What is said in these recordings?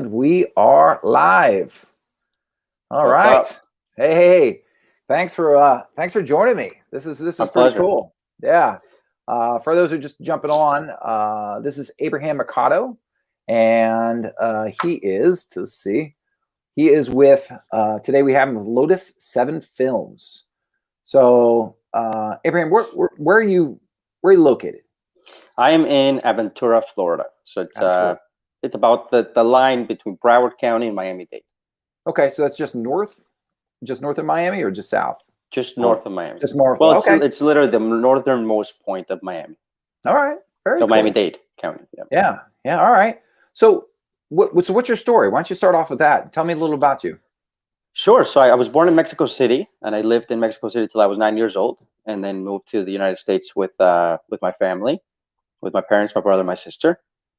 And we are live. All What's right. up? Hey. Thanks for joining me. This is pretty pleasure. cool. Yeah. For those who are just jumping on, this is Abraham Mercado, and he is, let's see, he is with today we have him with Lotus 7 Films. So Abraham, where are you located? I am in Aventura, Florida. So it's about the line between Broward County and Miami-Dade. Okay, so that's just north of Miami, or just south? Just north of Miami. Just north. Well, okay. It's literally the northernmost point of Miami. All right. Very cool. Miami-Dade County. Yeah. All right. So what's your story? Why don't you start off with that? Tell me a little about you. Sure. So I was born in Mexico City, and I lived in Mexico City till I was 9 years old, and then moved to the United States with my family, with my parents, my brother, my sister.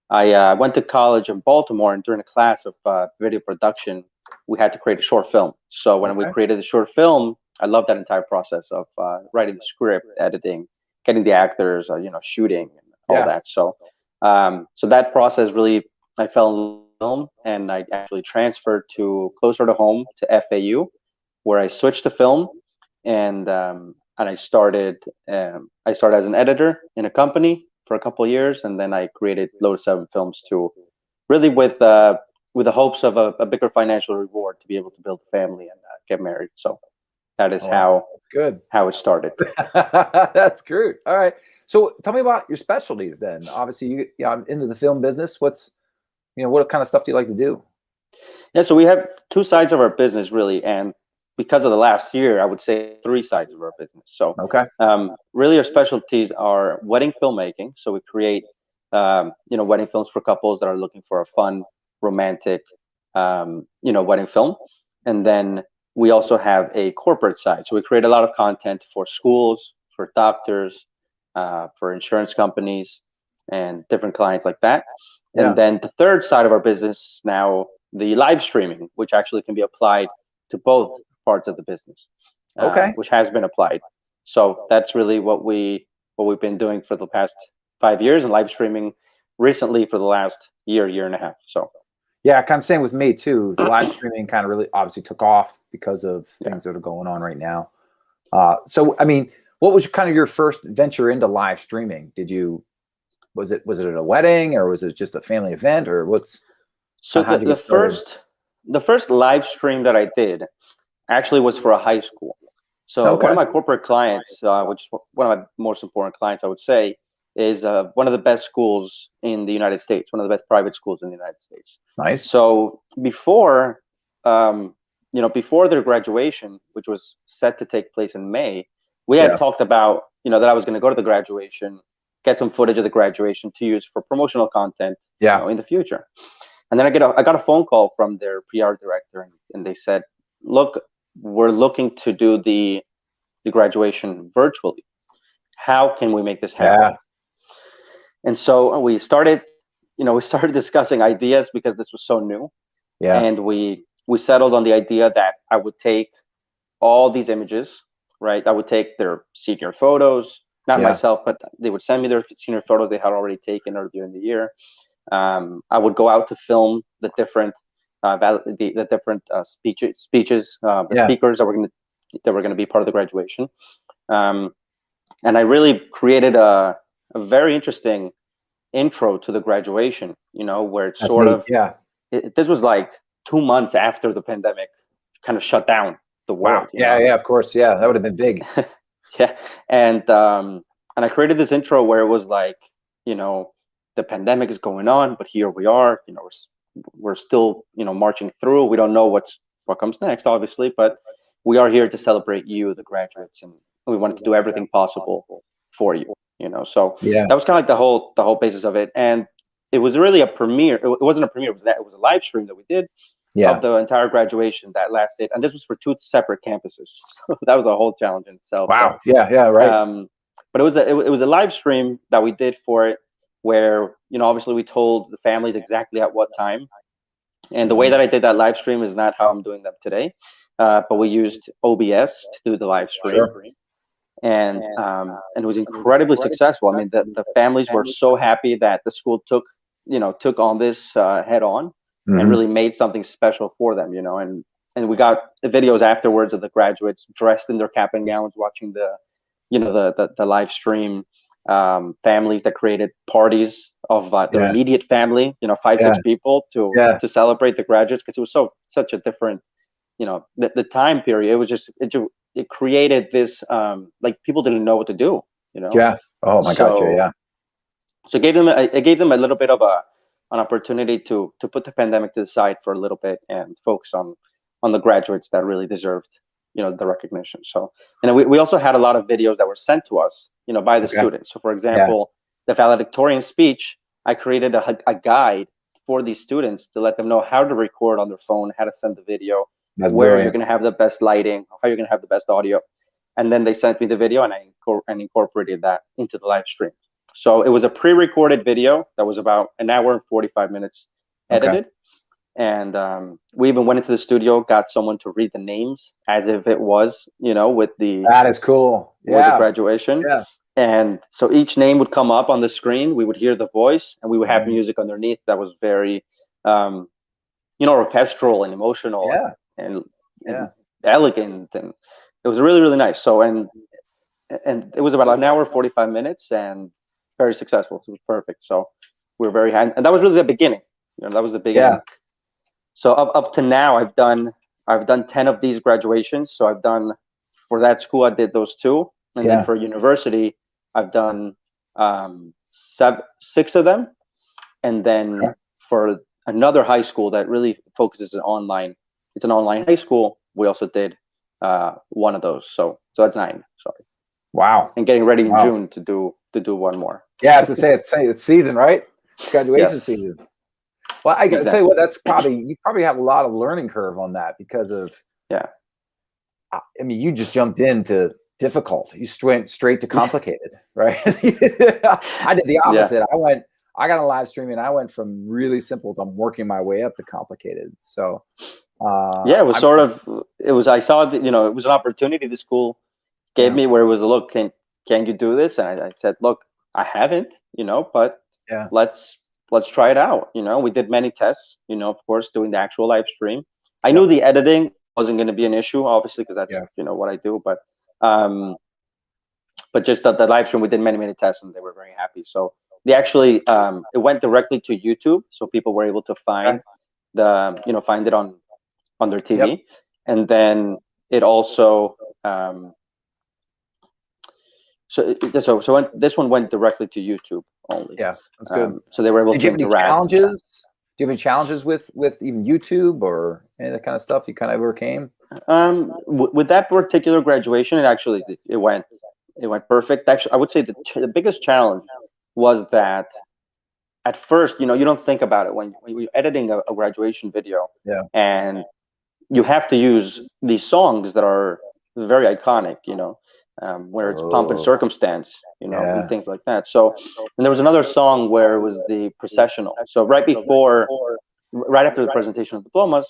I went to college in Baltimore, and during a class of video production, we had to create a short film. So when we created the short film, I loved that entire process of writing the script, editing, getting the actors, shooting, and all that. So so that process really, I fell in love with film, and I actually transferred to closer to home to FAU, where I switched to film, and I started as an editor in a company for a couple of years, and then I created Lotus 7 Films to really with the hopes of a bigger financial reward to be able to build a family and get married. So that is how it started. That's great. All right. So tell me about your specialties then. Obviously, I'm into the film business. What kind of stuff do you like to do? Yeah, so we have two sides of our business really, and because of the last year, I would say three sides of our business. So really our specialties are wedding filmmaking. So we create wedding films for couples that are looking for a fun, romantic wedding film. And then we also have a corporate side. So we create a lot of content for schools, for doctors, for insurance companies, and different clients like that. And then the third side of our business is now the live streaming, which actually can be applied to both parts of the business, which has been applied. So that's really what we've been doing for the past 5 years, and live streaming recently for the last year and a half. So yeah, kind of same with me too. The live streaming kind of really obviously took off because of things that are going on right now. So I mean, what was kind of your first venture into live streaming? Was it at a wedding, or was it just a family event, or what's? So the first live stream that I did actually was for a high school. So one of my corporate clients, which is one of my most important clients, I would say, is one of the best schools in the United States, one of the best private schools in the United States. Nice. So before their graduation, which was set to take place in May, we had talked about, that I was going to go to the graduation, get some footage of the graduation to use for promotional content in the future. And then I got a phone call from their PR director, and they said, look, we're looking to do the graduation virtually. How can we make this happen? And so we started discussing ideas because this was so new. And we settled on the idea that I would take all these images, right? I would take their senior photos, not myself, but they would send me their senior photos they had already taken earlier in the year. I would go out to film the different speeches, the speakers that were going to be part of the graduation, and I really created a very interesting intro to the graduation. Where it's this was like 2 months after the pandemic kind of shut down the world. Wow. Of course. Yeah, that would have been big. And I created this intro where it was like, the pandemic is going on, but here we are. We're still, marching through. We don't know what comes next, obviously, but we are here to celebrate you, the graduates, and we wanted to do everything possible for you. So that was kind of like the whole basis of it. And it was really a premiere. It wasn't a premiere. It was a live stream that we did of the entire graduation that lasted. And this was for 2 separate campuses. So that was a whole challenge in itself. Wow. So, right. But it was a live stream that we did for it, where, obviously we told the families exactly at what time. And the way that I did that live stream is not how I'm doing them today. But we used OBS to do the live stream. And it was incredibly successful. I mean, the families were so happy that the school took on this head on. and really made something special for them, you know. And we got the videos afterwards of the graduates dressed in their cap and gowns, watching the, you know, the live stream. Families that created parties of their immediate family, you know, 5-6 people to celebrate the graduates, because it was such a different, you know, the time period. It was just it created this like people didn't know what to do, you know. Yeah. Oh my gosh. Yeah. So it gave them a little bit of an opportunity to put the pandemic to the side for a little bit and focus on the graduates that really deserved, you know, the recognition. So, and we also had a lot of videos that were sent to us, you know, by the students. So for example, the valedictorian speech, I created a guide for these students to let them know how to record on their phone, how to send the video, where you're going to have the best lighting, how you're going to have the best audio. And then they sent me the video, and I incorporated that into the live stream. So it was a pre-recorded video that was about an hour and 45 minutes edited. And we even went into the studio, got someone to read the names as if it was, you know, with the that is cool. With the graduation. Yeah. And so each name would come up on the screen. We would hear the voice, and we would have music underneath that was very, you know, orchestral and emotional and elegant, and it was really, really nice. So and it was about an hour 45 minutes and very successful. So it was perfect. So we were very happy, and that was really the beginning. You know, that was the beginning. So up to now, I've done 10 of these graduations. So I've done, for that school, I did those 2, and then for university, I've done 6 of them, and then for another high school that really focuses on online, it's an online high school, we also did 1 of those. So that's 9. Sorry. Wow. And getting ready in June to do 1 more. Yeah, to say it's season, right? It's graduation season. Well, I gotta tell you what, you probably have a lot of learning curve on that because of I mean, you just jumped into difficult. You went straight to complicated, right? I did the opposite. I got a live stream, and I went from really simple to I'm working my way up to complicated. So it was I saw that, you know, it was an opportunity the school gave me, where it was, look, can you do this? And I said, look, I haven't, you know, but let's try it out. You know, we did many tests, you know, of course, doing the actual live stream. I knew the editing wasn't going to be an issue, obviously, because that's, you know, what I do. But just the live stream, we did many tests, and they were very happy. So they actually, it went directly to YouTube. So people were able to find find it on their TV. And then it also, so this one went directly to YouTube only. Yeah, that's good. So they were able to interact. Do you have any challenges with even YouTube or any of that kind of stuff you kind of overcame? With that particular graduation, it went perfect. Actually, I would say the biggest challenge was that at first, you know, you don't think about it when you're editing a graduation video, and you have to use these songs that are very iconic, you know. Where it's Pomp and Circumstance, you know, and things like that. So, and there was another song where it was the processional. So right after the presentation of diplomas,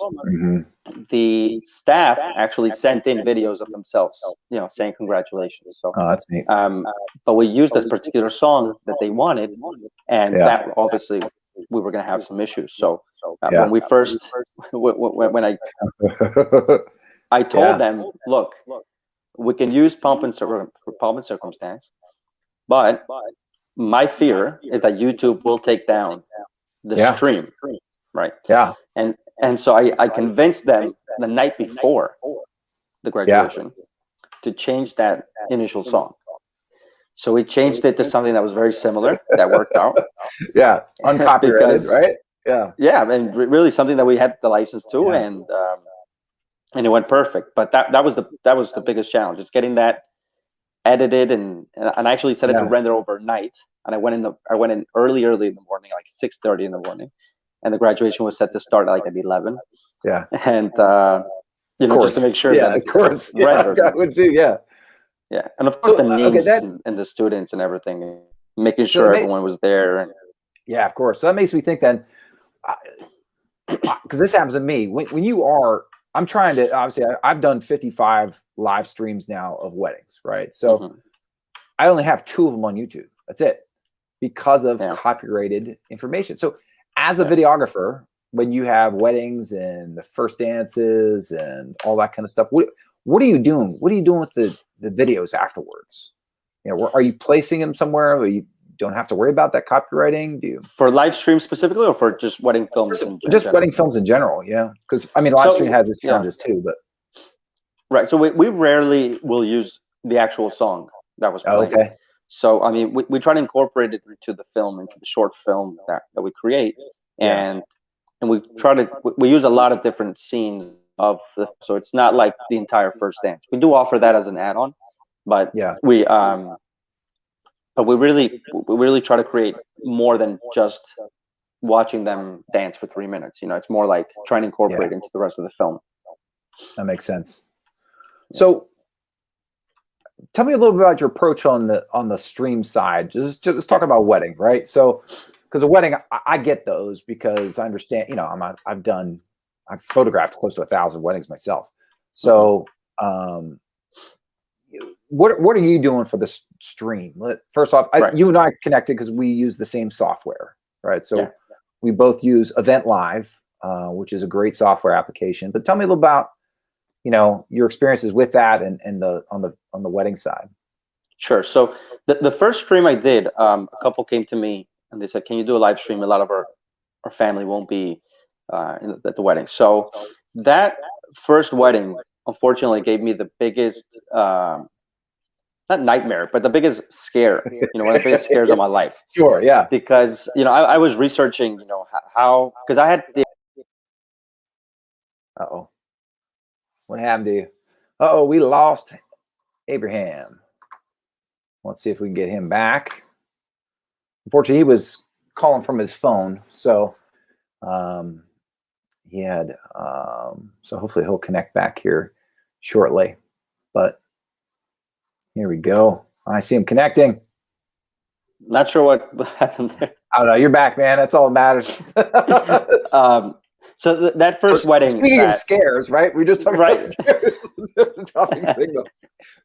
the staff actually sent in videos of themselves, you know, saying congratulations. So, that's neat. But we used this particular song that they wanted, and that obviously we were going to have some issues. So when we first, when I told them, look, we can use Pomp and Circumstance, but my fear is that YouTube will take down the stream, right? Yeah. And so I convinced them the night before the graduation to change that initial song. So we changed it to something that was very similar. That worked out. Uncopyrighted, right? Yeah, and really something that we had the license to, and it went perfect. But that was the biggest challenge, is getting that edited, and I actually set it to render overnight. And I went in early in the morning, like 6:30 in the morning, and the graduation was set to start like at 11. Yeah, and you know, just to make sure that of course, I would do, and of course the names and the students and everything, making sure everyone was there. And of course. So that makes me think then, because this happens to me when you are. I'm trying to, obviously, I've done 55 live streams now of weddings, right? So I only have 2 of them on YouTube. That's it, because of copyrighted information. So as a videographer, when you have weddings and the first dances and all that kind of stuff, what are you doing? What are you doing with the videos afterwards? You know, are you placing them somewhere where you don't have to worry about that copywriting? Do you For live stream specifically, or for just wedding films in just general? wedding films in general? Yeah, because I mean, live stream has its challenges too, but right. So we rarely will use the actual song that was playing. okay. So I mean, we try to incorporate it into the film, into the short film that we create, and we try to we use a lot of different scenes of the, so it's not like the entire first dance. We do offer that as an add-on, but we really try to create more than just watching them dance for 3 minutes. You know, it's more like trying to incorporate into the rest of the film. That makes sense. So tell me a little bit about your approach on the stream side. Just talk about wedding, right? So because a wedding, I get those because I understand, you know, I've photographed close to 1,000 weddings myself. So what are you doing for the stream? First off, you and I connected because we use the same software, right? So we both use Event Live, which is a great software application. But tell me a little about, you know, your experiences with that and on the wedding side. Sure. So the first stream I did, a couple came to me and they said, "Can you do a live stream? A lot of our family won't be at the wedding." So that first wedding, unfortunately, gave me the biggest not nightmare, but the biggest scare. You know, one of the biggest scares of my life. Sure. Yeah. Because you know, I was researching, you know, how, because I had the. Uh-oh. What happened to you? Uh-oh, we lost Abraham. Let's see if we can get him back. Unfortunately, he was calling from his phone, so he had so hopefully he'll connect back here shortly. But here we go. I see him connecting. Not sure what happened there. I don't know. You're back, man. That's all that matters. So that first wedding. Speaking of scares, right? We just talked about scares, dropping signals.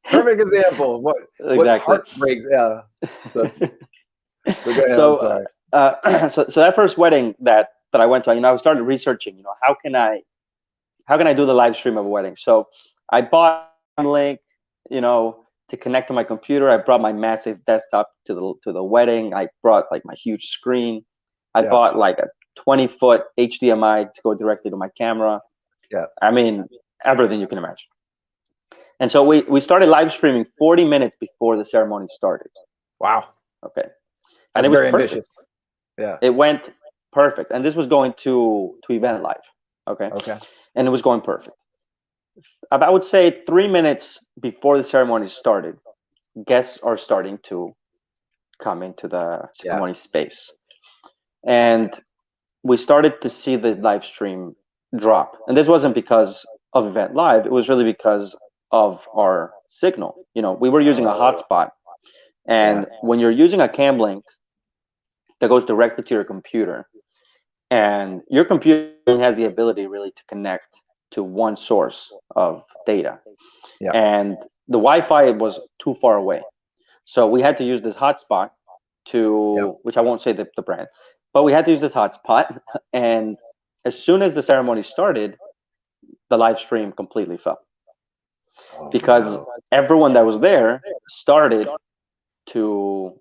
Perfect example of what heartbreaks. Yeah. So go ahead. I'm sorry. So that first wedding that I went to, you know, I started researching. You know, how can I do the live stream of a wedding? So I bought a link, you know, to connect to my computer. I brought my massive desktop to the wedding. I brought like my huge screen. I bought like a 20-foot HDMI to go directly to my camera. Yeah. I mean, everything you can imagine. And so we started live streaming 40 minutes before the ceremony started. Wow. Okay. And it was very ambitious. Yeah. It went perfect. And this was going to Event Live. Okay. Okay. And it was going perfect. I would say 3 minutes before the ceremony started, guests are starting to come into the ceremony space. And we started to see the live stream drop. And this wasn't because of Event Live. It was really because of our signal. You know, we were using a hotspot. And when you're using a cam link that goes directly to your computer, and your computer has the ability really to connect to one source of data. Yeah. And the Wi-Fi was too far away. So we had to use this hotspot to, which I won't say the brand, but we had to use this hotspot. And as soon as the ceremony started, the live stream completely fell. Because everyone that was there started to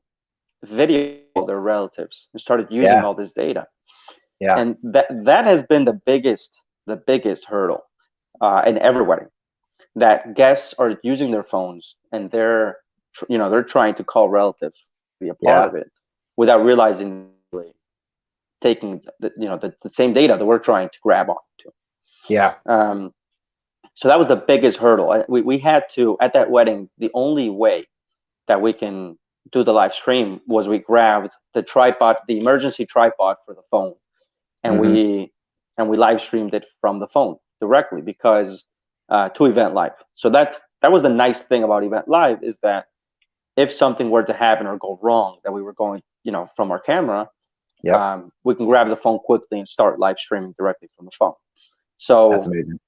video their relatives and started using all this data. Yeah. And that has been the biggest hurdle in every wedding, that guests are using their phones and they're trying to call relatives to be a part of it without realizing taking the same data that we're trying to grab onto. Yeah. So that was the biggest hurdle. We had to, at that wedding, the only way that we can do the live stream was we grabbed the tripod, the emergency tripod for the phone, and we live streamed it from the phone directly because to Event Live. So that was the nice thing about Event Live, is that if something were to happen or go wrong, that we were going, you know, from our camera, we can grab the phone quickly and start live streaming directly from the phone. So that's amazing.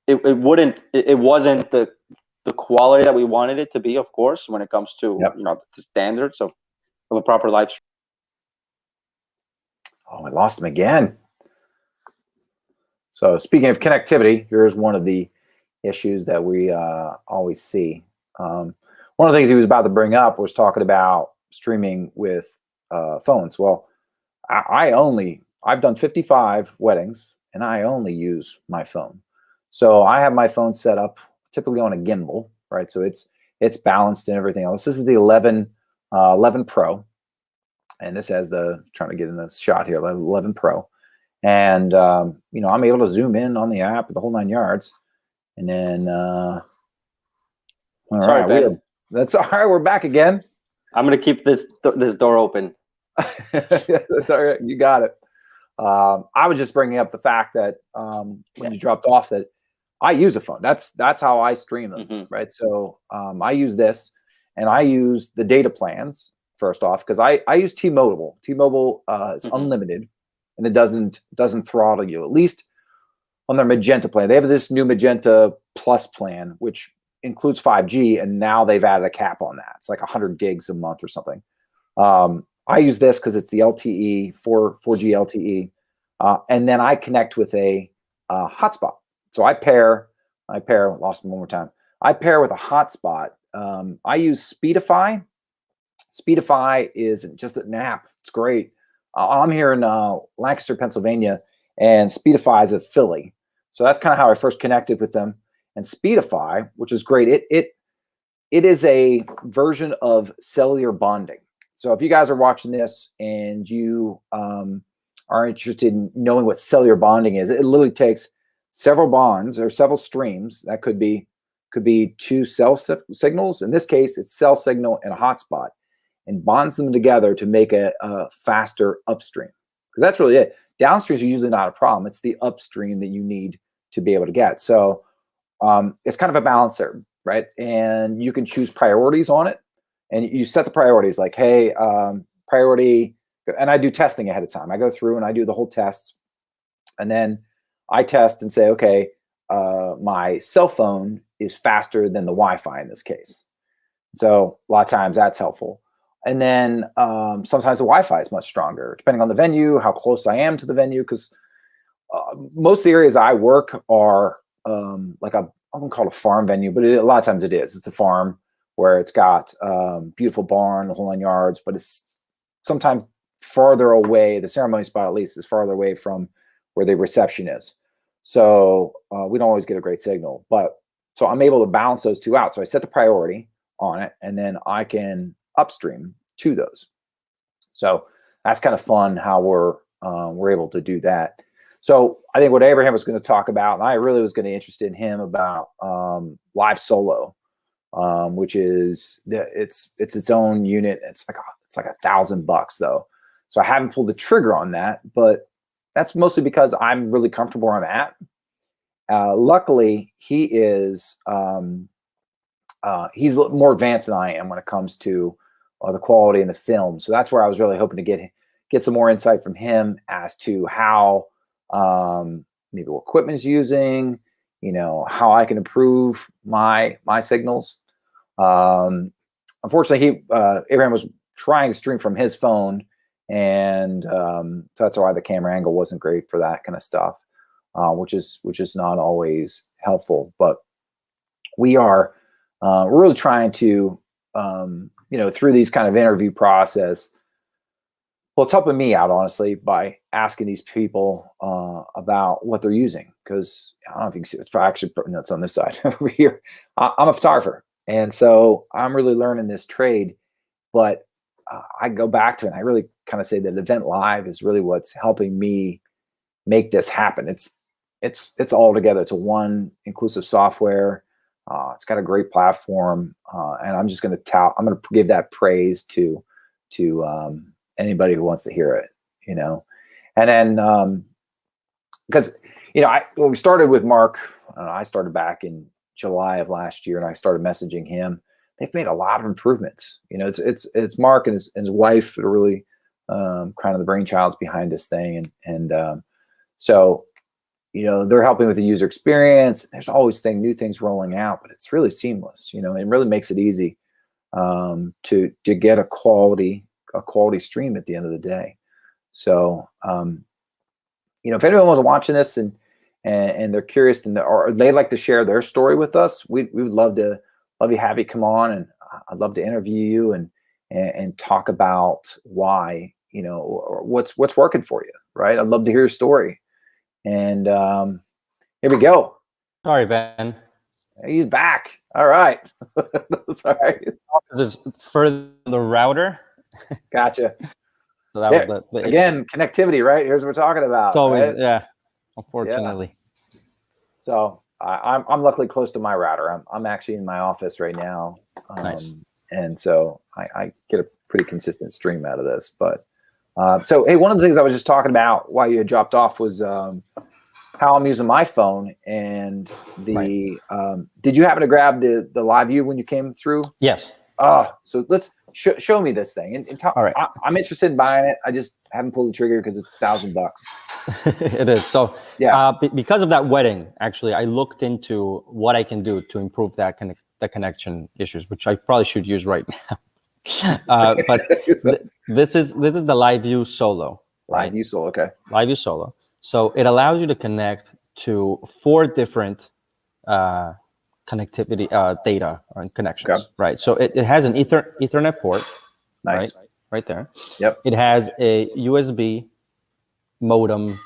It wasn't the quality that we wanted it to be, of course, when it comes to you know, the standards of a proper live stream. Oh, I lost him again. So speaking of connectivity, here's one of the issues that we always see. One of the things he was about to bring up was talking about streaming with phones. Well, I've done 55 weddings and I only use my phone. So I have my phone set up typically on a gimbal, right? So it's balanced and everything else. This is the 11 Pro, and this has trying to get in this shot here, 11 Pro. And, you know, I'm able to zoom in on the app, the whole 9 yards. And then, all Sorry, right, Ben. that's all right. We're back again. I'm going to keep this door open. That's all right. You got it. I was just bringing up the fact that when you dropped off that I use a phone. That's how I stream them, right? So I use this, and I use the data plans first off because I use T-Mobile. T-Mobile is unlimited, and it doesn't throttle you. At least on their Magenta plan, they have this new Magenta Plus plan, which includes 5G, and now they've added a cap on that. It's like 100 gigs a month or something. I use this because it's the LTE, 4G LTE, and then I connect with a hotspot. So I pair, lost them one more time. I pair with a hotspot. I use Speedify. Speedify is just an app. It's great. I'm here in Lancaster, Pennsylvania, and Speedify is at Philly. So that's kind of how I first connected with them. And Speedify, which is great, it is a version of cellular bonding. So if you guys are watching this and you are interested in knowing what cellular bonding is, it literally takes several bonds or several streams. That could be 2 cell signals. In this case, it's cell signal and a hotspot, and bonds them together to make a faster upstream. Because that's really it. Downstreams are usually not a problem. It's the upstream that you need to be able to get. So it's kind of a balancer, right? And you can choose priorities on it. And you set the priorities like, hey, priority, and I do testing ahead of time. I go through and I do the whole tests. And then I test and say, okay, my cell phone is faster than the Wi-Fi in this case. So a lot of times that's helpful. And then sometimes the Wi-Fi is much stronger, depending on the venue, how close I am to the venue, because most of the areas I work are like I wouldn't call it a farm venue, but a lot of times it is. It's a farm where it's got beautiful barn, the whole 9 yards, but it's sometimes farther away. The ceremony spot, at least, is farther away from where the reception is. So we don't always get a great signal. But so I'm able to balance those two out. So I set the priority on it, and then I can upstream to those. So that's kind of fun how we're able to do that. So I think what Abraham was going to talk about, and I really was going to be interested in him about live solo, which is it's its own unit. It's like $1,000 though. So I haven't pulled the trigger on that, but that's mostly because I'm really comfortable where I'm at. Luckily, he is he's more advanced than I am when it comes to the quality in the film. So that's where I was really hoping to get some more insight from him as to how maybe what equipment is using, you know, how I can improve my signals. Unfortunately, Abraham was trying to stream from his phone, and so that's why the camera angle wasn't great for that kind of stuff, which is not always helpful. But we're really trying to, you know, through these kind of interview process. Well, it's helping me out, honestly, by asking these people about what they're using. Because I don't think it's actually that's on this side over here. I'm a photographer, and so I'm really learning this trade. But I go back to it, and I really kind of say that Event Live is really what's helping me make this happen. It's all together. It's a one inclusive software. It's got a great platform, and I'm just going to give that praise to anybody who wants to hear it, you know. And then because you know, when we started with Mark, I started back in July of last year, and I started messaging him. They've made a lot of improvements. You know, it's Mark and his wife that are really kind of the brainchilds behind this thing, and so you know, they're helping with the user experience. There's always new things rolling out, but it's really seamless. You know, it really makes it easy to get a quality stream at the end of the day. So you know, if anyone was watching this and and they're curious to know, or they like to share their story with us, we would love to have you come on, and I'd love to interview you and talk about why, you know, or what's working for you, right? I'd love to hear your story. And here we go. Sorry, Ben. He's back. All right. Sorry. This is further the router. Gotcha. So that Yeah, was again, connectivity, right? Here's what we're talking about. It's always, right? yeah, unfortunately. Yeah. So I'm luckily close to my router. I'm actually in my office right now. Nice. And so I get a pretty consistent stream out of this. But so, hey, one of the things I was just talking about while you had dropped off was how I'm using my phone, and the did you happen to grab the LiveU when you came through? Yes. So let's show me this thing, and All right. I'm interested in buying it. I just haven't pulled the trigger because it's $1,000. It is. So yeah, because of that wedding, actually, I looked into what I can do to improve that the connection issues, which I probably should use right now. But this is the LiveU Solo. Right? LiveU Solo, okay. LiveU Solo. So it allows you to connect to 4 different connectivity data and connections, okay. Right? So it has an Ethernet port, nice, right there. Yep. It has a USB modem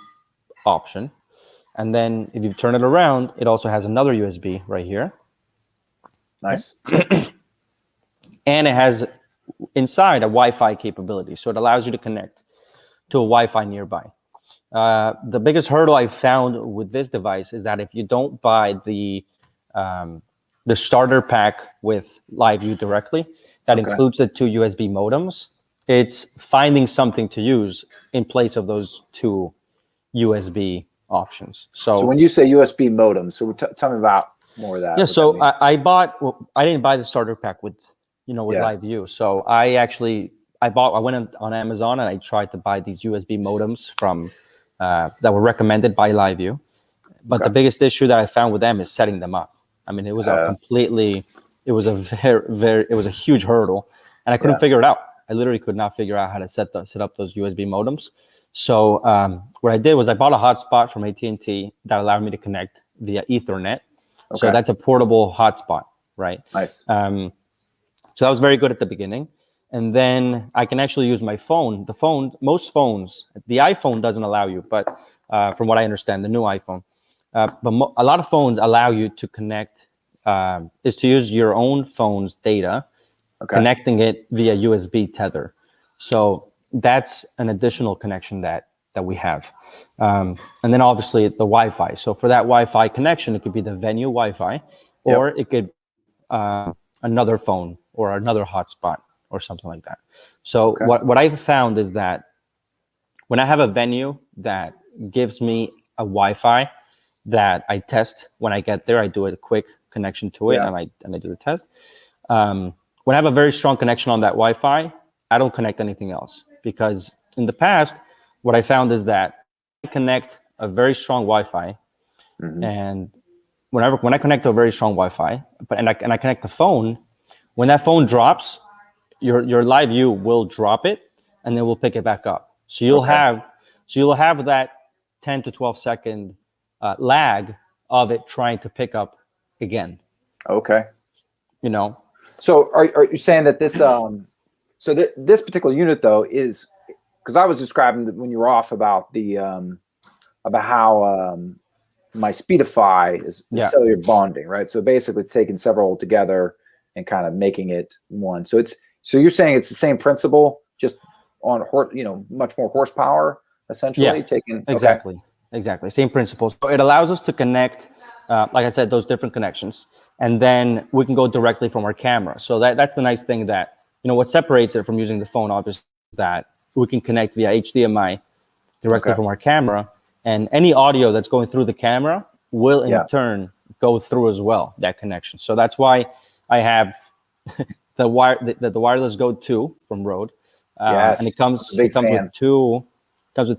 option, and then if you turn it around, it also has another USB right here. Nice. Okay. And it has inside a Wi-Fi capability, so it allows you to connect to a Wi-Fi nearby. The biggest hurdle I found with this device is that if you don't buy the starter pack with LiveU directly, that okay. includes the 2 USB modems, it's finding something to use in place of those 2 USB options. So when you say USB modems, so tell me about more of that. Yeah, so I didn't buy the starter pack with LiveU. So I went on Amazon and I tried to buy these USB modems from that were recommended by LiveU. But okay. the biggest issue that I found with them is setting them up. I mean, it was a huge hurdle, and I couldn't figure it out. I literally could not figure out how to set up those USB modems. So what I did was I bought a hotspot from AT&T that allowed me to connect via Ethernet. Okay. So that's a portable hotspot, right? Nice. So that was very good at the beginning. And then I can actually use my phone. Most phones, the iPhone doesn't allow you, but from what I understand, the new iPhone, but a lot of phones allow you to connect, is to use your own phone's data, okay. connecting it via USB tether. So that's an additional connection that we have. And then obviously the Wi-Fi. So for that Wi-Fi connection, it could be the venue Wi-Fi, or it could another phone or another hotspot or something like that. So okay. what I've found is that when I have a venue that gives me a Wi-Fi that I test when I get there, I do a quick connection to it and I do the test. When I have a very strong connection on that Wi-Fi, I don't connect anything else, because in the past, what I found is that I connect a very strong Wi-Fi, mm-hmm. and when I connect to a very strong Wi-Fi, and I connect the phone, when that phone drops, your LiveU will drop it, and then we'll pick it back up. So you'll have that 10 to 12 second lag of it trying to pick up again. Okay. So are you saying that this this particular unit though is, because I was describing when you were off about the about how my Speedify is cellular bonding, right? So basically it's taking several together and kind of making it one. So you're saying it's the same principle, just on much more horsepower, essentially. Exactly same principle. So it allows us to connect, like I said, those different connections, and then we can go directly from our camera. So that's the nice thing, that what separates it from using the phone, obviously, is that we can connect via HDMI directly from our camera, and any audio that's going through the camera will in turn go through as well, that connection. So that's why I have the wireless Go 2 from Rode, and it comes with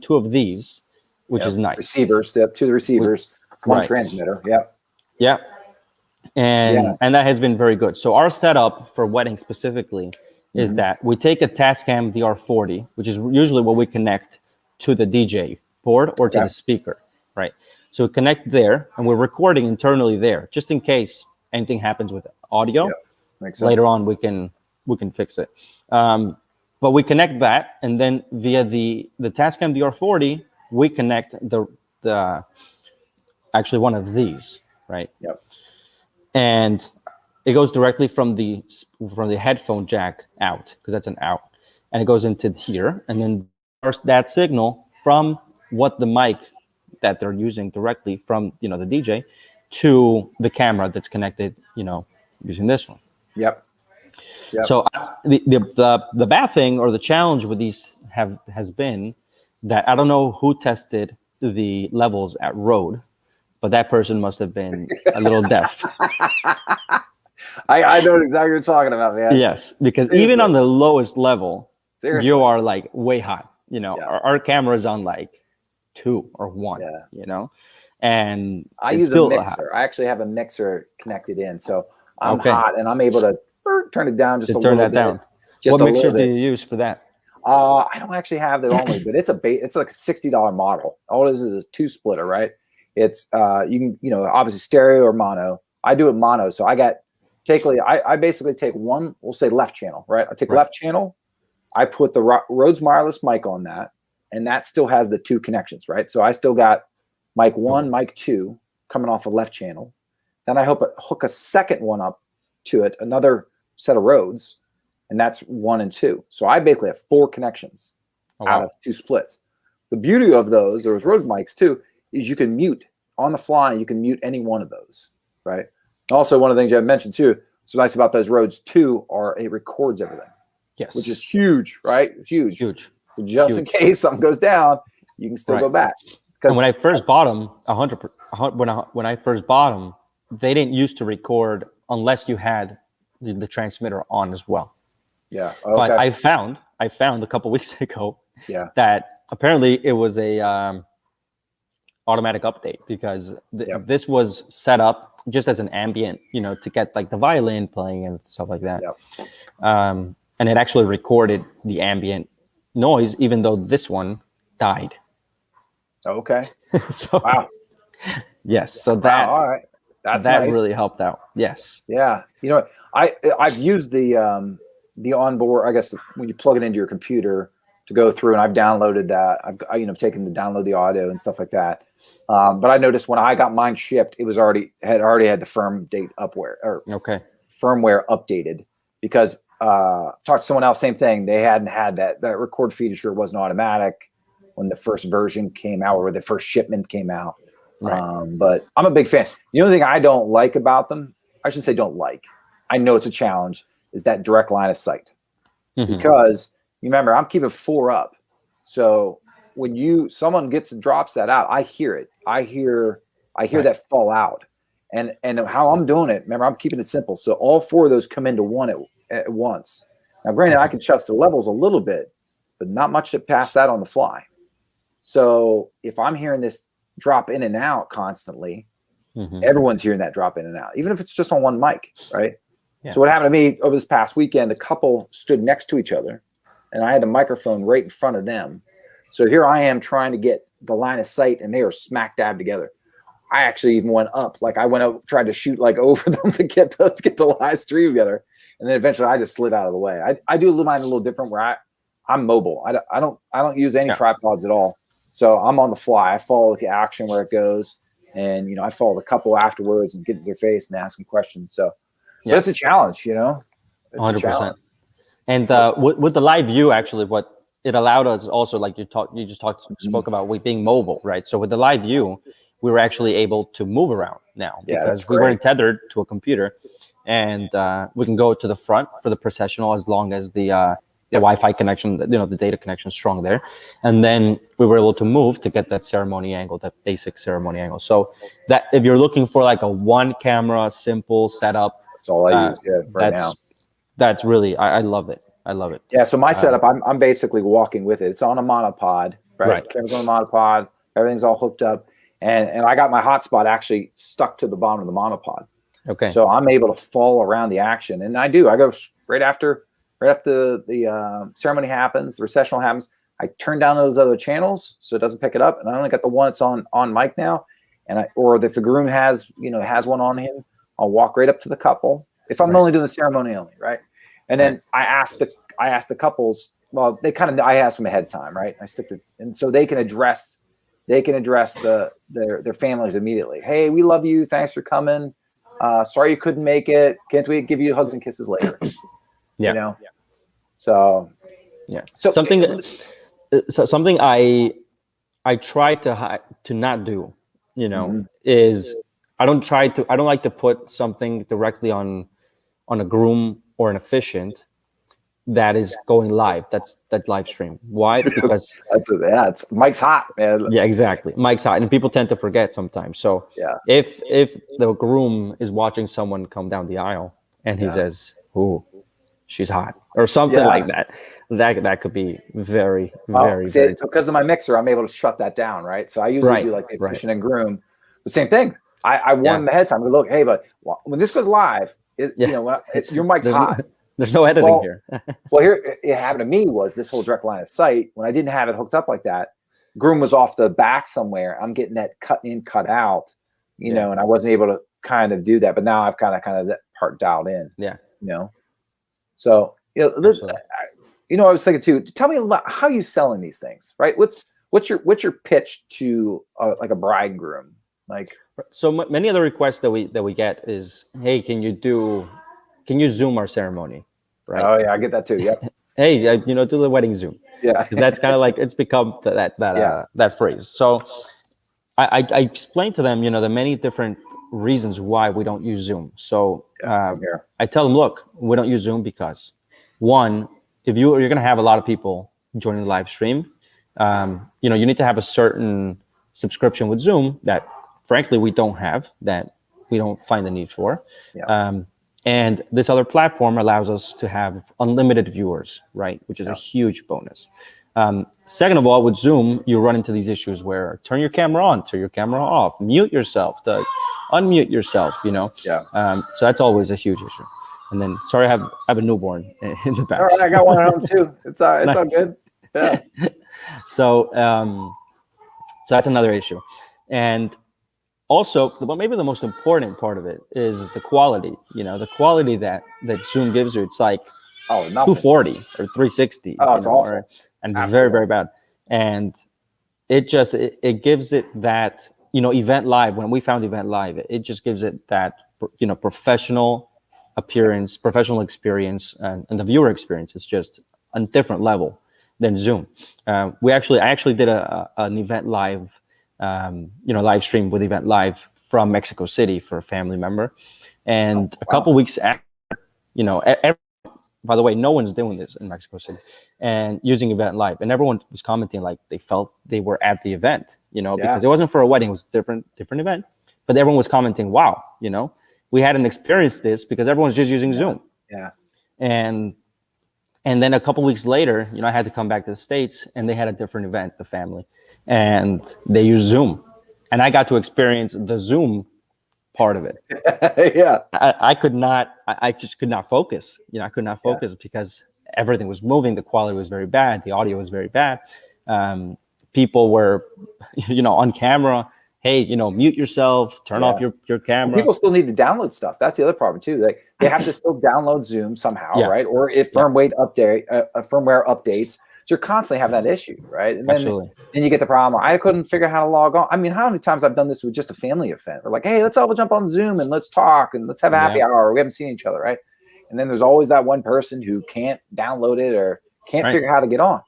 two of these, which is nice. Receivers, two receivers, one transmitter. Yeah. And that has been very good. So our setup for weddings specifically is mm-hmm. that we take a Tascam DR40, which is usually what we connect to the DJ board or to the speaker, right? So connect there, and we're recording internally there, just in case anything happens with audio. Yeah, makes sense. Later on, we can fix it. But we connect that, and then via the Tascam DR40, we connect the actually one of these, right? Yep. And it goes directly from the headphone jack out, because that's an out, and it goes into here, and then first that signal from what the mic that they're using directly from the DJ to the camera that's connected, using this one. Yep. Yep. So the bad thing or the challenge with these has been that I don't know who tested the levels at Rode, but that person must have been a little deaf. I know exactly what you're talking about, man. Yes, because Seriously. even on the lowest level, Seriously. you are like way high. Yeah. Our camera is on like 2 or 1. Yeah. And I it's use a still mixer. I actually have a mixer connected in, so I'm Okay. hot and I'm able to turn it down just a turn little that bit. down. Just What a mixer little do bit. you use for that? I don't actually have that only, but it's like a $60 model. All it is a 2-splitter, right? It's you can obviously stereo or mono. I do it mono, so I basically take one, we'll say left channel, right? I take left channel, I put the Rhodes wireless mic on that, and that still has the 2 connections, right? So I still got mic 1, mic 2 coming off the left channel. Then I hook a second one up to it, another set of Rhodes, and that's 1 and 2. So I basically have 4 connections out of 2 splits. The beauty of those Rode mics too, is you can mute on the fly. You can mute any one of those, right? Also, one of the things I mentioned too, what's nice about those Rhodes 2 are it records everything. Yes. Which is huge, right? It's huge. Huge. So just in case something goes down, you can still go back. And when I first bought them, when I first bought them, they didn't used to record unless you had the transmitter on as well. Yeah. Okay. But I found a couple weeks ago that apparently it was a automatic update, because this was set up just as an ambient, to get like the violin playing and stuff like that. Yep. And it actually recorded the ambient noise, even though this one died. Okay. So wow. Yes. So that all right. That nice. Really helped out. Yes. Yeah. I've used the onboard, I guess, when you plug it into your computer to go through, and I've downloaded that. I've taken the download the audio and stuff like that. But I noticed when I got mine shipped, it was already had the firmware updated, because talked to someone else, same thing. They hadn't had that record feature wasn't automatic when the first version came out, or the first shipment came out. Right. But I'm a big fan. The only thing I don't like about them, I shouldn't say don't like, I know it's a challenge, is that direct line of sight. Mm-hmm. Because you remember, I'm keeping 4 up. So when someone drops that out, I hear it. I hear that fall out. And how I'm doing it, remember, I'm keeping it simple. So all 4 of those come into one at once. Now, granted, I can adjust the levels a little bit, but not much to pass that on the fly. So if I'm hearing this drop in and out constantly, everyone's hearing that drop in and out, even if it's just on one mic, right? Yeah. So what happened to me over this past weekend, the couple stood next to each other, and I had the microphone right in front of them. So here I am trying to get the line of sight, and they are smack dab together. I actually even went up, like I went up, tried to shoot like over them to get the live stream together, and then eventually I just slid out of the way. I do mine a little different, where I'm mobile. I don't use any tripods at all. So I'm on the fly. I follow the action where it goes, and I follow the couple afterwards and get to their face and ask them questions. So, but it's a challenge, 100%. And with the LiveU, actually, what it allowed us also, like spoke about being mobile, right? So with the LiveU, we were actually able to move around now, because we weren't tethered to a computer, and we can go to the front for the processional as long as the Wi-Fi connection, the data connection is strong there. And then we were able to move to get that ceremony angle, that basic ceremony angle. So that if you're looking for like a 1 camera, simple setup, that's all I use right now. That's really, I love it. I love it. Yeah. So my setup, I'm basically walking with it. It's on a monopod, right? Camera's on a monopod. Everything's all hooked up. And I got my hotspot actually stuck to the bottom of the monopod. Okay. So I'm able to fall around the action. And I go right after the ceremony happens, the recessional happens, I turn down those other channels so it doesn't pick it up, and I only got the one that's on mic now. and or if the groom has one on him, I'll walk right up to the couple. If I'm only doing the ceremony only, right? And then I ask the couples. Well, I ask them ahead of time, right? And so they can address their families immediately. Hey, we love you. Thanks for coming. Sorry you couldn't make it. Can't we give you hugs and kisses later? Yeah. So something I try to not do, is I don't like to put something directly on a groom or an officiant that is going live. That live stream. Why? Because it's Mike's hot, man. Yeah, exactly. Mike's hot, and people tend to forget sometimes. So if the groom is watching someone come down the aisle and he says, "Ooh, she's hot," or something like that, that could be very, very, very because of my mixer, I'm able to shut that down, right? So I usually do like the officiant and groom. The same thing. I warn them ahead of time. I go, look, hey, but when this goes live, your mic's hot. There's no editing here. Well, here it happened to me was this whole direct line of sight. When I didn't have it hooked up like that, groom was off the back somewhere. I'm getting that cut in, cut out, and I wasn't able to kind of do that. But now I've kind of that part dialed in. Yeah. So I was thinking too. Tell me about how you selling these things, right? What's your pitch to like a bridegroom? Like, so many of the requests that we get is, hey, can you Zoom our ceremony? Right. Oh yeah, I get that too. Yep. Hey, do the wedding Zoom. Yeah. Because that's kind of like, it's become that phrase. So I explained to them, the many different reasons why we don't use Zoom. So I tell them, look, we don't use Zoom because, one, if you're going to have a lot of people joining the live stream, you need to have a certain subscription with Zoom that, frankly, we don't have, that we don't find the need for. Yeah. And this other platform allows us to have unlimited viewers, right? Which is a huge bonus. Second of all, with Zoom, you run into these issues where turn your camera on, turn your camera off, mute yourself, unmute yourself, So that's always a huge issue. And then, sorry, I have a newborn in the back. All right, I got one at home too. It's all good. Yeah. So that's another issue. And also, but maybe the most important part of it is the quality. The quality that Zoom gives you. It's like 240 or 360. Oh, it's awful. And it's very, very bad. And it gives it that, Event Live. When we found Event Live, it just gives it that, professional appearance, professional experience, and the viewer experience is just a different level than Zoom. I actually did an Event Live. Live stream with Event Live from Mexico City for a family member. And a couple weeks after, by the way, no one's doing this in Mexico City and using Event Live. And everyone was commenting like they felt they were at the event, because it wasn't for a wedding, it was a different event. But everyone was commenting, wow, we hadn't experienced this because everyone's just using Zoom. Yeah. And then a couple weeks later, I had to come back to the States and they had a different event, the family, and they used Zoom. And I got to experience the Zoom part of it. Yeah. I just could not focus. I could not focus because everything was moving. The quality was very bad. The audio was very bad. People were, on camera. Hey, mute yourself, turn off your camera. People still need to download stuff. That's the other problem too. They have to still download Zoom somehow, right? Or if firmware updates, so you're constantly having that issue, right? And then you get the problem. I couldn't figure out how to log on. I mean, how many times I've done this with just a family event? We're like, hey, let's all jump on Zoom and let's talk and let's have a happy hour. We haven't seen each other, right? And then there's always that one person who can't download it or can't figure out how to get on.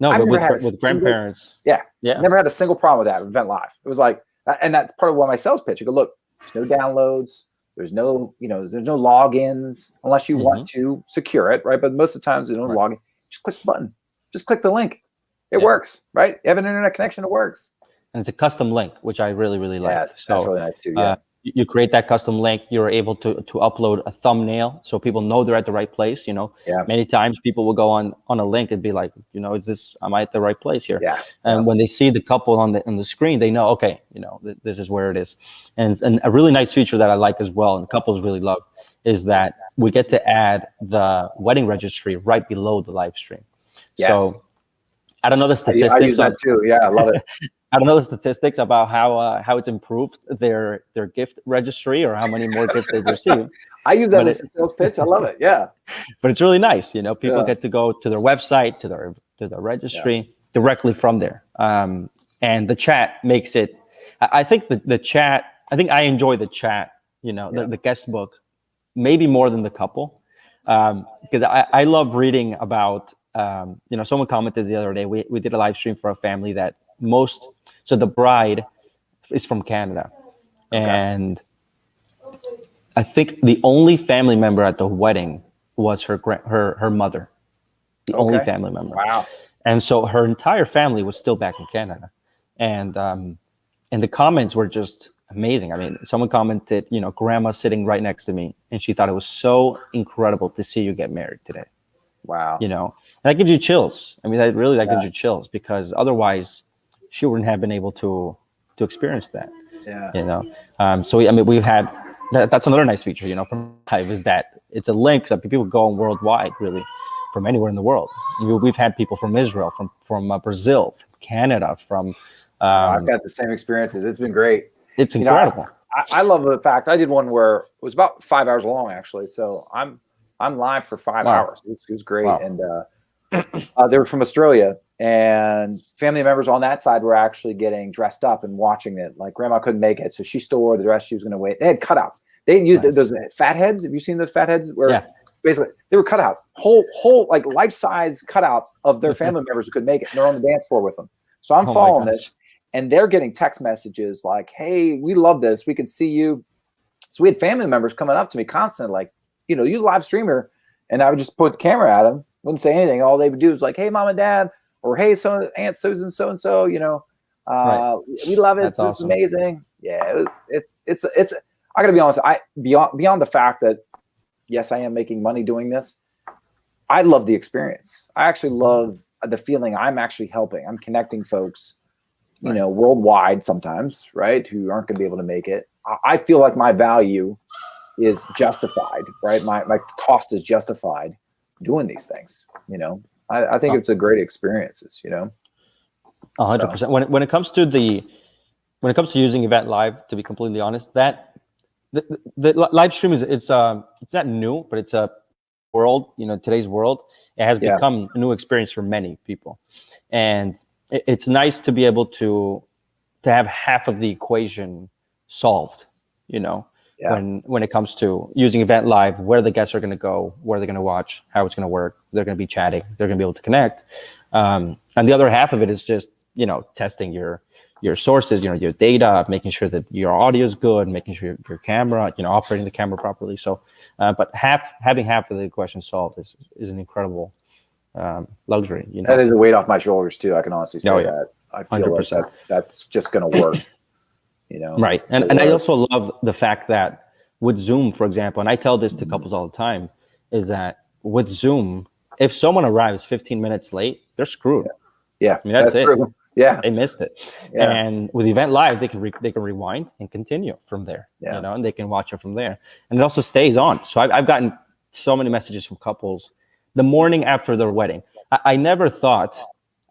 No, but with grandparents. Never had a single problem with that Event Live. It was like, and that's part of what my sales pitch. You go, look, there's no downloads. There's no, there's no logins unless you want to secure it, right? But most of the times there's no login. Just click the button. Just click the link. It works, right? You have an internet connection, it works. And it's a custom link, which I really, really like. Yes, that's really nice too, you create that custom link, you're able to upload a thumbnail so people know they're at the right place. Many times people will go on a link and be like, am I at the right place here? And when they see the couple on the screen, they know, okay, this is where it is. And a really nice feature that I like as well, and couples really love, is that we get to add the wedding registry right below the live stream. So I don't know the statistics. I use that too. Yeah, I love it. I don't know the statistics about how it's improved their gift registry or how many more gifts they've received. I use that But as a sales pitch. I love it. Yeah. But it's really nice, you know. People Yeah. get to go to their website, to their registry directly from there. And the chat makes it. I think the chat. I think I enjoy the chat. You know, the guest book, maybe more than the couple, because I love reading about. You know, someone commented the other day. We did a live stream for a family that so the bride is from Canada, and I think the only family member at the wedding was her mother, the only family member. Wow. And so her entire family was still back in Canada, and the comments were just amazing. I mean, someone commented, you know, grandma sitting right next to me, and she thought it was so incredible to see you get married today. Wow. You know, and that gives you chills. I mean, that gives you chills, because otherwise she wouldn't have been able to experience that. Yeah. You know, so we've had that's another nice feature, you know, from Live, is that it's a link that people go on worldwide, really, from anywhere in the world. We've had people from Israel, from Brazil, from Canada, from. I've got the same experiences. It's been great. It's incredible. You know, I love the fact I did one where it was about 5 hours long, actually. So I'm live for 5 hours. It was great. Wow. And they were from Australia, and family members on that side were actually getting dressed up and watching it. Like grandma couldn't make it, so she still wore the dress she was going to wait. They had cutouts. They didn't use those fat heads. Have you seen those fat heads? Where basically they were cutouts, whole like life size cutouts of their family members who could make it. And they're on the dance floor with them. So I'm following this, and they're getting text messages like, "Hey, we love this. We can see you." So we had family members coming up to me constantly, like, you know, you live streamer, and I would just put the camera at them, wouldn't say anything. All they would do was like, "Hey, mom and dad," or "Hey, Aunt Susan, so and so." You know, we love it. That's awesome. Amazing. Yeah, it's. I got to be honest. Beyond the fact that yes, I am making money doing this, I love the experience. I actually love the feeling I'm actually helping. I'm connecting folks, you know, worldwide sometimes, right, who aren't going to be able to make it. I feel like my value is justified, right? My cost is justified doing these things. You know, I think it's a great experiences. You know, 100%. When it comes to using Event Live, to be completely honest, that the live stream it's not new, but it's a world. You know, today's world, it has become a new experience for many people, and it's nice to be able to have half of the equation solved. You know. When it comes to using Event Live, where the guests are going to go, where they're going to watch, how it's going to work, they're going to be chatting, they're going to be able to connect. And the other half of it is just, you know, testing your sources, you know, your data, making sure that your audio is good, making sure your camera, you know, operating the camera properly. So, but having half of the equation solved is an incredible luxury. You know, that is a weight off my shoulders too. I can honestly say that. I feel 100%. Like that's just going to work. You know, right. And I also love the fact that with Zoom, for example, and I tell this to couples all the time, is that with Zoom, if someone arrives 15 minutes late, they're screwed. Yeah. I mean, that's it. True. Yeah. They missed it. Yeah. And with Event Live, they can rewind and continue from there, you know, and they can watch it from there. And it also stays on. So I've gotten so many messages from couples the morning after their wedding. I never thought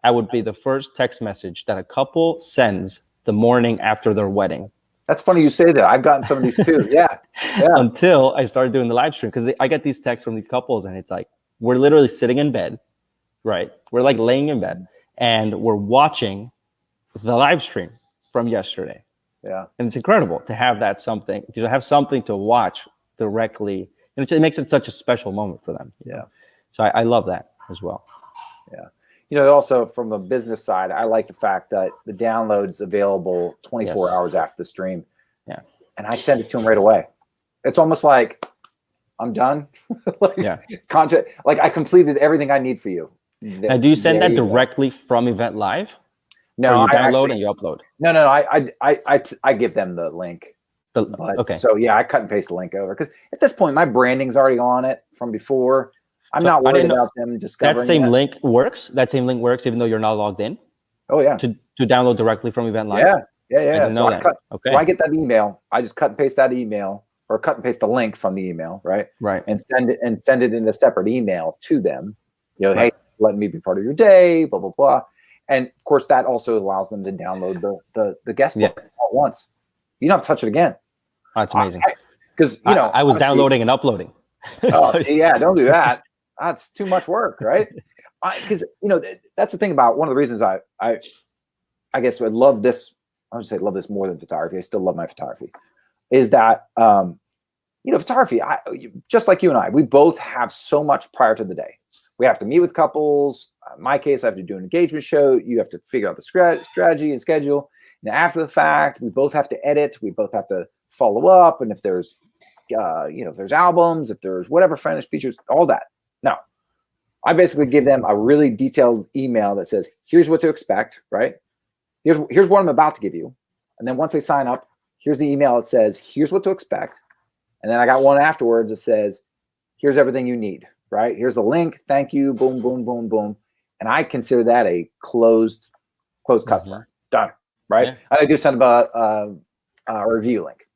I would be the first text message that a couple sends the morning after their wedding. That's funny you say that. I've gotten some of these too. Yeah. Until I started doing the live stream, because I get these texts from these couples, and it's like we're literally sitting in bed, right? We're like laying in bed, and we're watching the live stream from yesterday. Yeah. And it's incredible to have something to watch directly, and it makes it such a special moment for them. Yeah. So I love that as well. Yeah. You know, also from the business side, I like the fact that the download's available 24 hours after the stream. Yeah. And I send it to them right away. It's almost like I'm done. Content, like I completed everything I need for you. Now, do you send that directly from Event Live? No, or you download and you upload? No. I give them the link. So yeah, I cut and paste the link over, because at this point my branding's already on it from before. I'm not worried about them discovering that same link works. That same link works even though you're not logged in. Oh yeah. To download directly from Event Live. Yeah. So I get that email. I just cut and paste that email, or cut and paste the link from the email, right? Right. And send it in a separate email to them. You know, hey, let me be part of your day, blah blah blah. And of course, that also allows them to download the guest book all at once. You don't have to touch it again. Oh, that's amazing. Because you know, I was downloading and uploading. Oh, see, yeah, don't do that. That's too much work, right? Because you know, that's the thing about one of the reasons I guess I love this. I would say love this more than photography. I still love my photography. Is that you know, photography? Just like you and I, we both have so much prior to the day. We have to meet with couples. In my case, I have to do an engagement show. You have to figure out the strategy and schedule. And after the fact, we both have to edit. We both have to follow up. And if there's you know, if there's albums, if there's whatever finished features, all that. No, I basically give them a really detailed email that says, here's what to expect, right? Here's what I'm about to give you. And then once they sign up, here's the email that says, here's what to expect. And then I got one afterwards that says, here's everything you need, right? Here's the link. Thank you. Boom, boom, boom, boom. And I consider that a closed customer. Done, right? Yeah. I do send them a review link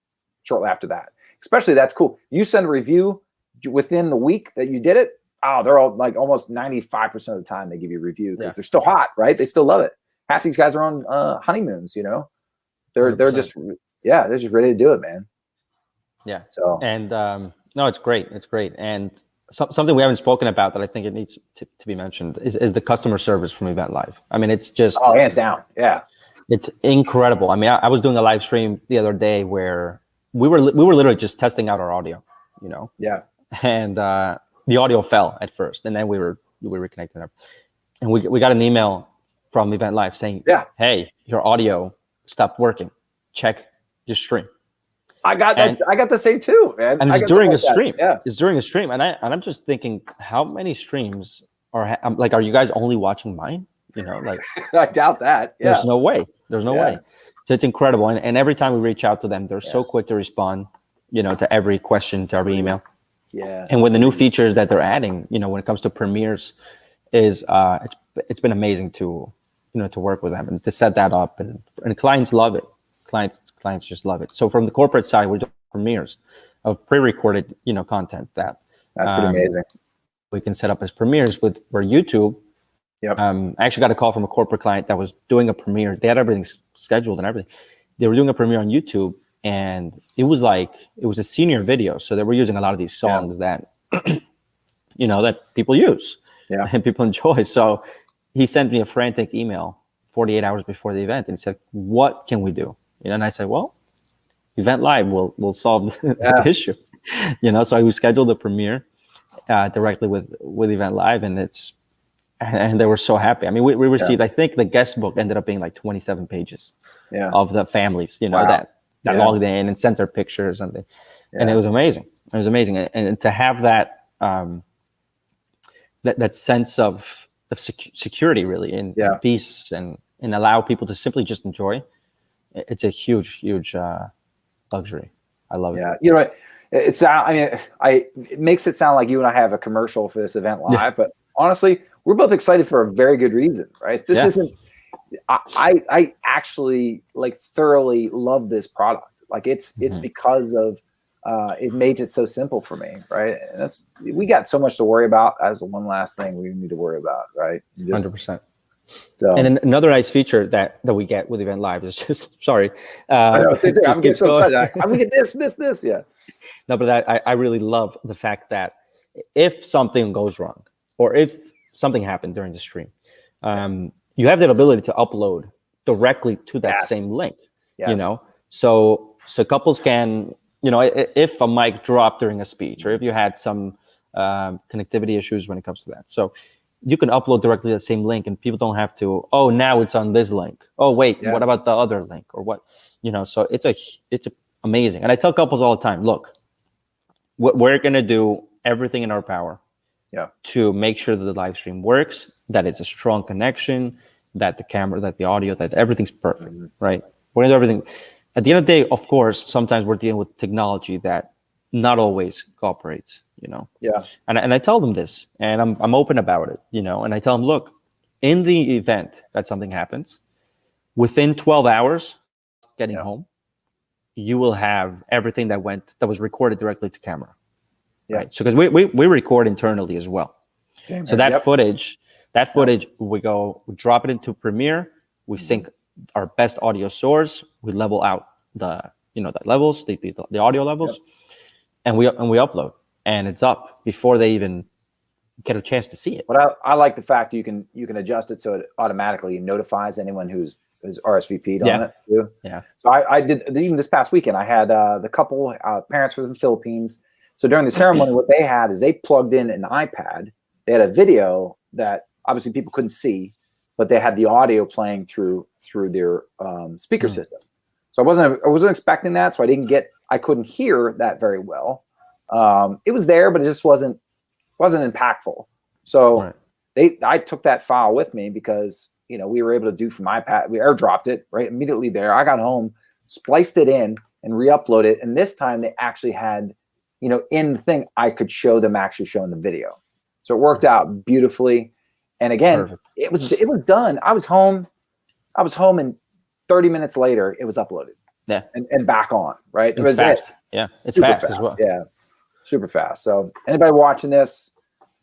shortly after that. Especially that's cool. You send a review within the week that you did it. Oh, they're all like almost 95% of the time they give you a review because they're still hot, right? They still love it. Half these guys are on honeymoons, you know. They're just they're just ready to do it, man. Yeah. So and no, it's great. It's great. And something we haven't spoken about that I think it needs to be mentioned is the customer service from Event Live. I mean, it's just hands down. Yeah. It's incredible. I mean, I was doing a live stream the other day where we were literally just testing out our audio, you know. Yeah. And the audio fell at first, and then we reconnected up, and we got an email from Event Live saying, hey, your audio stopped working. Check your stream. I got the same too, man. And it's during a stream. Yeah. It's during a stream, and I'm just thinking, how many streams are like? Are you guys only watching mine? You know, like I doubt that. Yeah. There's no way. There's no way. So it's incredible. And every time we reach out to them, they're so quick to respond, you know, to every question, to every email. Yeah. And with the new features that they're adding, you know, when it comes to premieres, it's been amazing to, you know, to work with them and to set that up, and clients love it. Clients just love it. So from the corporate side, we're doing premieres of pre-recorded, you know, content that's pretty amazing. We can set up as premieres for YouTube. Yep. I actually got a call from a corporate client that was doing a premiere. They had everything scheduled and everything. They were doing a premiere on YouTube, and it was a senior video. So they were using a lot of these songs that, you know, that people use and people enjoy. So he sent me a frantic email 48 hours before the event, and he said, what can we do? You know, and I said, well, Event Live will solve the issue. You know, so we scheduled the premiere directly with Event Live, and they were so happy. I mean, we received, I think the guest book ended up being like 27 pages of the families, you know, that logged in and sent their pictures, and it was amazing. It was amazing. And to have that, that sense of security really, and peace, and allow people to simply just enjoy, it's a huge luxury. I love it. Yeah. You know, it makes it sound like you and I have a commercial for this Event Live, but honestly, we're both excited for a very good reason, right? This isn't, I actually like thoroughly love this product. Like it's because of, it made it so simple for me, right? And we got so much to worry about. As one last thing we need to worry about, right? 100%. So, and another nice feature that we get with Event Live is just, sorry. I know, I'm getting so excited. We get this. Yeah. No, but I really love the fact that if something goes wrong, or if something happened during the stream, you have the ability to upload directly to that same link. You know, so couples can, you know, if a mic dropped during a speech, or if you had some connectivity issues when it comes to that, so you can upload directly to the same link, and people don't have to, oh, now it's on this link. Oh, wait, what about the other link, or what? You know, so it's amazing. And I tell couples all the time, look, we're gonna do everything in our power to make sure that the live stream works, that it's a strong connection, that the camera, that the audio, that everything's perfect, right? We're gonna do everything. At the end of the day, of course, sometimes we're dealing with technology that not always cooperates, you know? Yeah. And I tell them this, and I'm open about it, you know? And I tell them, look, in the event that something happens, within 12 hours getting home, you will have everything that was recorded directly to camera. Right. So because we record internally as well. So that footage That footage, we drop it into Premiere, we sync our best audio source, we level out the the levels, the audio levels, and we upload, and it's up before they even get a chance to see it. But I like the fact you can adjust it so it automatically notifies anyone who's RSVP'd on it too. Yeah. So I did, even this past weekend, I had the couple parents from the Philippines. So during the ceremony, what they had is they plugged in an iPad. They had a video that obviously people couldn't see, but they had the audio playing through their speaker system. So I wasn't expecting that. So I couldn't hear that very well. It was there, but it just wasn't impactful. So I took that file with me because, we were able to do from iPad. We airdropped it right immediately there. I got home, spliced it in and re-uploaded it. And this time they actually had, in the thing, I could show them actually showing the video. So it worked out beautifully. And again, it was done. I was home and 30 minutes later, it was uploaded. Yeah. And back on, right? It's fast. Yeah. It's fast as well. Yeah. Super fast. So anybody watching this,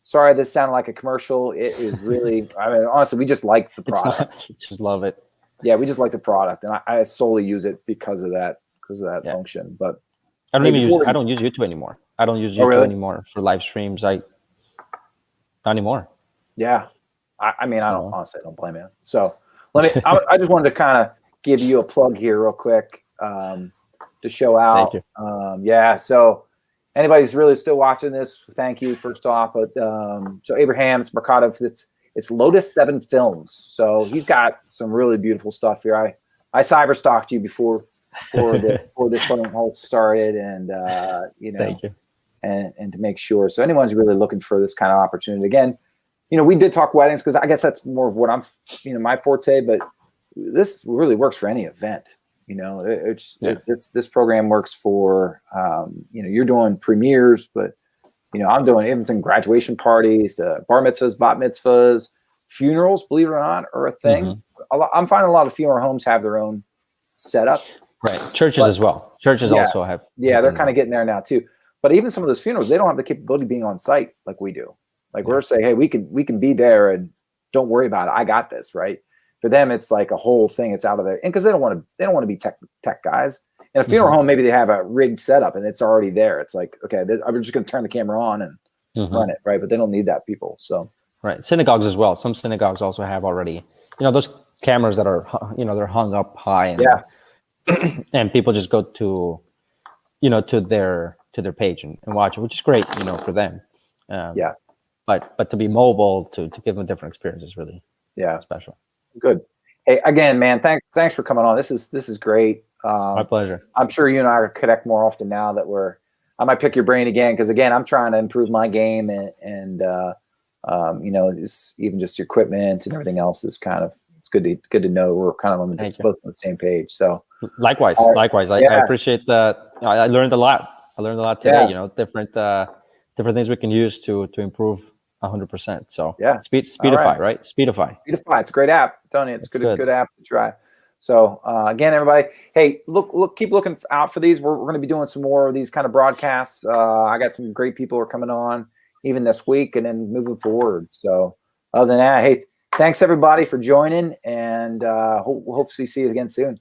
sorry, this sounded like a commercial. It is really, I mean, honestly, we just like the product. Just love it. Yeah, we just like the product, and I solely use it because of that function. But I don't use YouTube anymore. I don't use YouTube anymore for live streams. Not anymore. Yeah, I mean, honestly, I don't blame you. So I just wanted to kind of give you a plug here real quick to show out. Thank you. Yeah, so anybody's really still watching this, thank you first off. But so Abraham Mercado, it's Lotus 7 Films. So he's got some really beautiful stuff here. I cyber stalked you before this phone all started, and thank you. And to make sure. So anyone's really looking for this kind of opportunity, again, we did talk weddings because I guess that's more of what I'm, my forte. But this really works for any event. This program works for you're doing premieres, but I'm doing everything, graduation parties, bar mitzvahs, bat mitzvahs, funerals, believe it or not, are a thing. I'm finding a lot of funeral homes have their own setup. Right. Churches as well. Churches also have. Yeah, they're kind of getting there now too. But even some of those funerals, they don't have the capability of being on site like we do. Like we're saying, hey, we can be there and don't worry about it. I got this, right? For them, it's like a whole thing. It's out of there, and because they don't want to be tech guys. In a funeral home, maybe they have a rigged setup and it's already there. It's like, okay, I'm just going to turn the camera on and run it, right? But they don't need that, people. So right, synagogues as well. Some synagogues also have already, those cameras that are, they're hung up high, and and people just go to, to their page and watch it, which is great, for them. But to be mobile, to give them a different experience is really special. Good. Hey, again, man, thanks for coming on. This is great. My pleasure. I'm sure you and I are connect more often now that I might pick your brain again, because again, I'm trying to improve my game, and it's even just your equipment and everything else is kind of, it's good to know we're kind of both on the same page. So likewise. I appreciate that. I learned a lot. Today. Different things we can use to improve 100%. So Speedify, right? Speedify. It's a great app. I'm telling you, it's a good app to try. So again, everybody, hey, keep looking out for these. We're going to be doing some more of these kind of broadcasts. I got some great people who are coming on even this week and then moving forward. So other than that, hey, thanks everybody for joining, and hope to see you again soon.